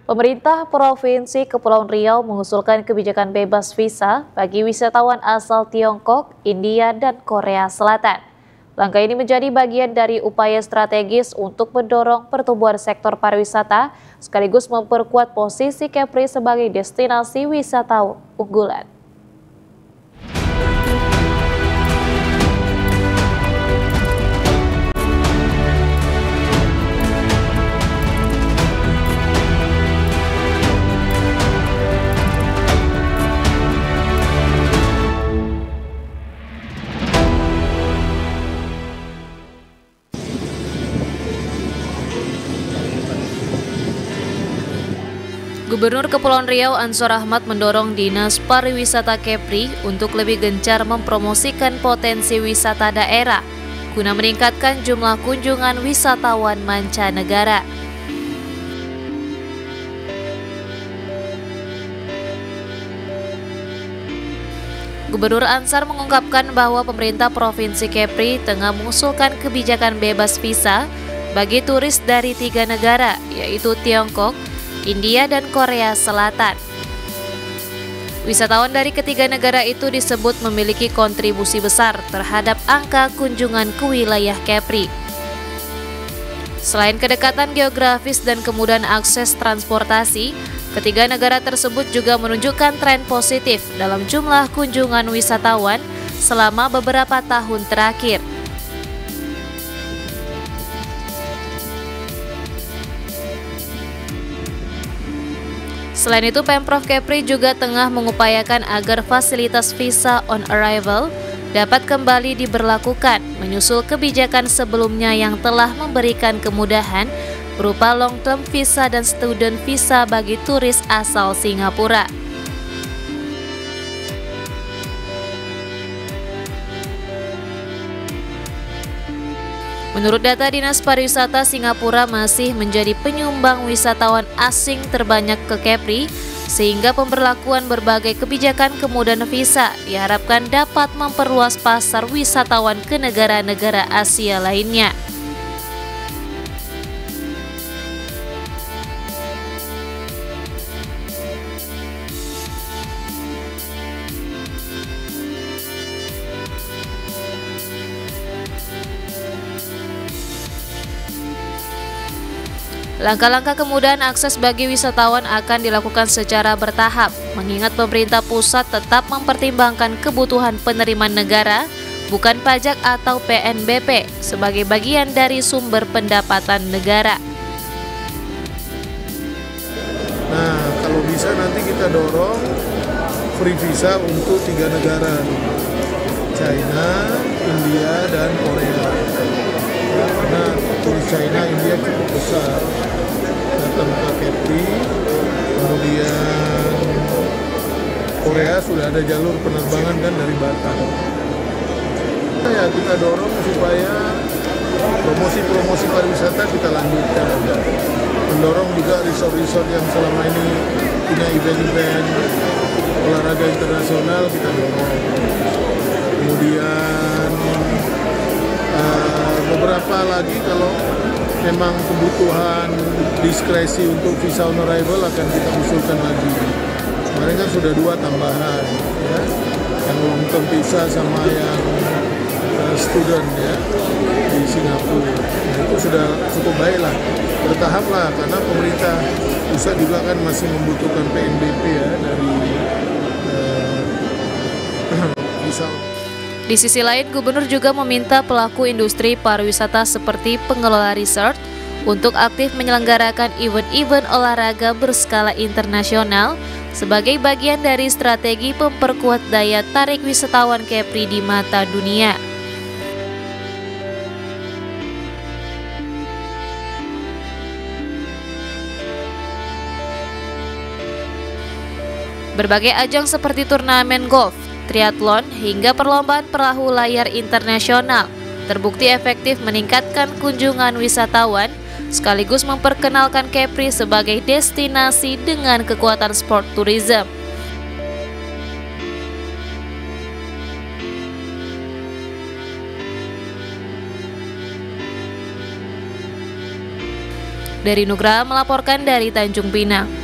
Pemerintah Provinsi Kepulauan Riau mengusulkan kebijakan bebas visa bagi wisatawan asal Tiongkok, India, dan Korea Selatan. Langkah ini menjadi bagian dari upaya strategis untuk mendorong pertumbuhan sektor pariwisata sekaligus memperkuat posisi Kepri sebagai destinasi wisata unggulan. Gubernur Kepulauan Riau Ansor Ahmad mendorong Dinas Pariwisata Kepri untuk lebih gencar mempromosikan potensi wisata daerah guna meningkatkan jumlah kunjungan wisatawan mancanegara. Gubernur Ansar mengungkapkan bahwa pemerintah Provinsi Kepri tengah mengusulkan kebijakan bebas visa bagi turis dari 3 negara, yaitu Tiongkok, India, dan Korea Selatan. Wisatawan dari ketiga negara itu disebut memiliki kontribusi besar terhadap angka kunjungan ke wilayah Kepri. Selain kedekatan geografis dan kemudahan akses transportasi, ketiga negara tersebut juga menunjukkan tren positif dalam jumlah kunjungan wisatawan selama beberapa tahun terakhir. Selain itu, Pemprov Kepri juga tengah mengupayakan agar fasilitas visa on arrival dapat kembali diberlakukan, menyusul kebijakan sebelumnya yang telah memberikan kemudahan berupa long-term visa dan student visa bagi turis asal Singapura. Menurut data Dinas Pariwisata, Singapura masih menjadi penyumbang wisatawan asing terbanyak ke Kepri, sehingga pemberlakuan berbagai kebijakan kemudahan visa diharapkan dapat memperluas pasar wisatawan ke negara-negara Asia lainnya. Langkah-langkah kemudahan akses bagi wisatawan akan dilakukan secara bertahap, mengingat pemerintah pusat tetap mempertimbangkan kebutuhan penerimaan negara, bukan pajak atau PNBP, sebagai bagian dari sumber pendapatan negara. Nah, kalau bisa nanti kita dorong free visa untuk 3 negara, China, India, dan Korea. Karena turis China, India cukup besar datang ke Kepri, kemudian Korea sudah ada jalur penerbangan kan dari Batam. Ya, kita dorong supaya promosi pariwisata kita lanjutkan, mendorong juga resort-resort yang selama ini punya event-event olahraga internasional kita dorong. Kemudian beberapa lagi kalau memang kebutuhan diskresi untuk visa on arrival akan kita usulkan lagi. Kemarin kan sudah 2 tambahan, ya, yang long term visa sama yang student ya di Singapura. Nah, itu sudah cukup baik lah, bertahap lah, karena pemerintah pusat juga kan masih membutuhkan PNBP ya dari visa. Di sisi lain, Gubernur juga meminta pelaku industri pariwisata seperti pengelola resort untuk aktif menyelenggarakan event-event olahraga berskala internasional sebagai bagian dari strategi memperkuat daya tarik wisatawan Kepri di mata dunia. Berbagai ajang seperti turnamen golf, triathlon, hingga perlombaan perahu layar internasional terbukti efektif meningkatkan kunjungan wisatawan sekaligus memperkenalkan Kepri sebagai destinasi dengan kekuatan sport tourism. Dari Nugraha melaporkan dari Tanjung Pinang.